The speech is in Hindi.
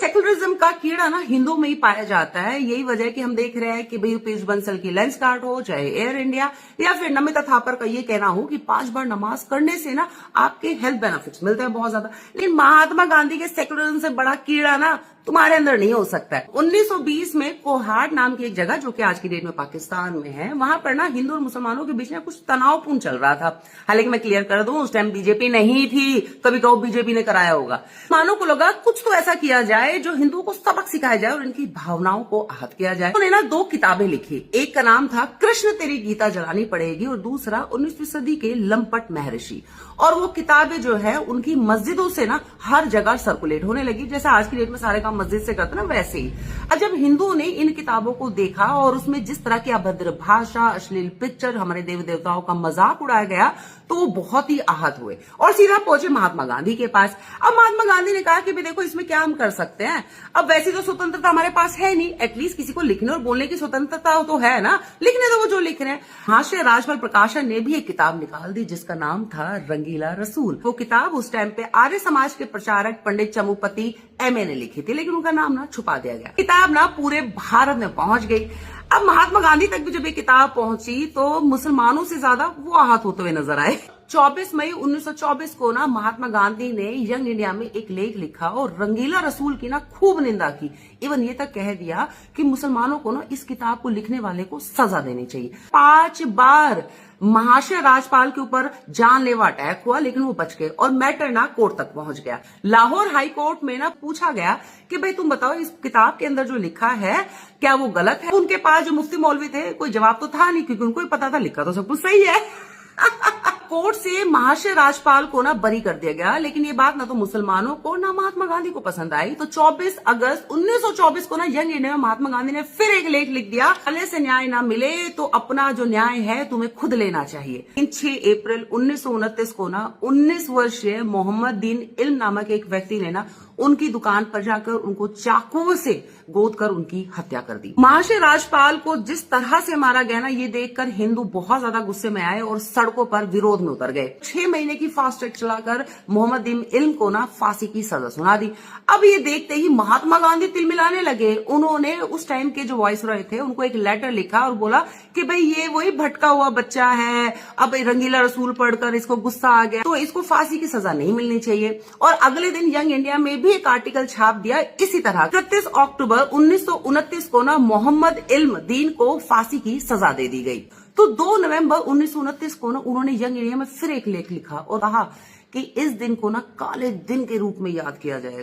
सेकुलरिज्म का कीड़ा ना हिंदुओं में ही पाया जाता है। यही वजह है कि हम देख रहे हैं कि भाई पीयूष बंसल की लेंसकार्ट हो, चाहे एयर इंडिया या फिर नमिता थापर का ये कहना हो कि 5 बार नमाज करने से ना आपके हेल्थ बेनिफिट्स मिलते हैं बहुत ज्यादा। लेकिन महात्मा गांधी के सेकुलरिज्म से बड़ा कीड़ा ना तुम्हारे अंदर नहीं हो सकता है। 1920 में कोहाट नाम की एक जगह जो कि आज की डेट में पाकिस्तान में है, वहां पर ना हिंदू और मुसलमानों के बीच में कुछ तनावपूर्ण चल रहा था। हालांकि मैं क्लियर कर दूं, उस टाइम बीजेपी नहीं थी, कभी कहो बीजेपी ने कराया होगा। मानो को लगा कुछ तो ऐसा किया जाए जो हिंदुओं को सबक सिखाया जाए और इनकी भावनाओं को आहत किया जाए। उन्होंने ना 2 किताबें लिखी। एक का नाम था कृष्ण तेरी गीता जलानी पड़ेगी और दूसरा 19वीं सदी के लंपट महर्षि। और वो किताबें जो है उनकी मस्जिदों से ना हर जगह सर्कुलेट होने लगी। जैसे आज की डेट में सारे काम मस्जिद से करते ना, वैसे ही। अब जब हिंदुओं ने इन किताबों को देखा और उसमें जिस तरह की अभद्र भाषा, अश्लील पिक्चर, हमारे देवी देवताओं का मजाक उड़ाया गया, तो वो बहुत ही आहत हुए और सीधा पहुंचे महात्मा गांधी के पास। अब महात्मा गांधी ने कहा कि भाई देखो, इसमें क्या हम कर सकते हैं। अब वैसी तो स्वतंत्रता हमारे पास है नहीं, एटलीस्ट किसी को लिखने और बोलने की स्वतंत्रता तो है ना, लिखने दो वो जो लिख रहे हैं। हास्य राजपाल प्रकाशन ने भी एक किताब निकाल दी जिसका नाम था रंगीला रसूल। वो किताब उस टाइम पे आर्य समाज के प्रचारक पंडित चमुपति एमए ने लिखी थी, लेकिन उनका नाम ना छुपा दिया गया। किताब ना पूरे भारत में पहुंच गई। अब महात्मा गांधी तक भी जब ये किताब पहुंची तो मुसलमानों से ज्यादा वो आहत होते हुए नजर आए। 24 मई 1924 को ना महात्मा गांधी ने यंग इंडिया में एक लेख लिखा और रंगीला रसूल की ना खूब निंदा की। इवन ये तक कह दिया कि मुसलमानों को ना इस किताब को लिखने वाले को सजा देनी चाहिए। 5 बार महाशय राजपाल के ऊपर जानलेवा अटैक हुआ, लेकिन वो बच गए और मैटर ना कोर्ट तक पहुंच गया। लाहौर हाई कोर्ट में ना पूछा गया कि भाई तुम बताओ, इस किताब के अंदर जो लिखा है क्या वो गलत है। उनके पास जो मुफ्ती मौलवी थे, कोई जवाब तो था नहीं, क्योंकि उनको ही पता था लिखा तो सब कुछ सही है। कोर्ट से महाशय राजपाल को ना बरी कर दिया गया, लेकिन ये बात ना तो मुसलमानों को ना महात्मा गांधी को पसंद आई। तो 24 अगस्त 1924 को ना यंग इंडिया में महात्मा गांधी ने फिर एक लेख लिख दिया, पहले से न्याय ना मिले तो अपना जो न्याय है तुम्हें खुद लेना चाहिए। 6 अप्रैल 1929 को ना 19 वर्षीय मोहम्मद दीन इल्म नामक एक व्यक्ति ने ना उनकी दुकान पर जाकर उनको चाकुओं से गोद कर उनकी हत्या कर दी। महाशय राजपाल को जिस तरह से मारा गया ना, ये देखकर हिंदू बहुत ज्यादा गुस्से में आए और सड़कों पर विरोध में उतर गए। 6 महीने की फास्ट ट्रैक चलाकर मोहम्मद दीन इल्म को ना फांसी की सजा सुना दी। अब ये देखते ही महात्मा गांधी तिलमिलाने लगे। उन्होंने उस टाइम के जो वाइसरॉय थे उनको एक लेटर लिखा और बोला कि भाई ये वही भटका हुआ बच्चा है, अब रंगीला रसूल पढ़कर इसको गुस्सा आ गया तो इसको फांसी की सजा नहीं मिलनी चाहिए। और अगले दिन यंग इंडिया में भी एक आर्टिकल छाप दिया इसी तरह। 31 अक्टूबर 1929 को ना मोहम्मद इल्म दीन को फांसी की सजा दे दी गई। तो 2 नवंबर 1929 को ना उन्होंने यंग इंडिया में फिर एक लेख लिखा और कहा कि इस दिन को ना काले दिन के रूप में याद किया जाएगा।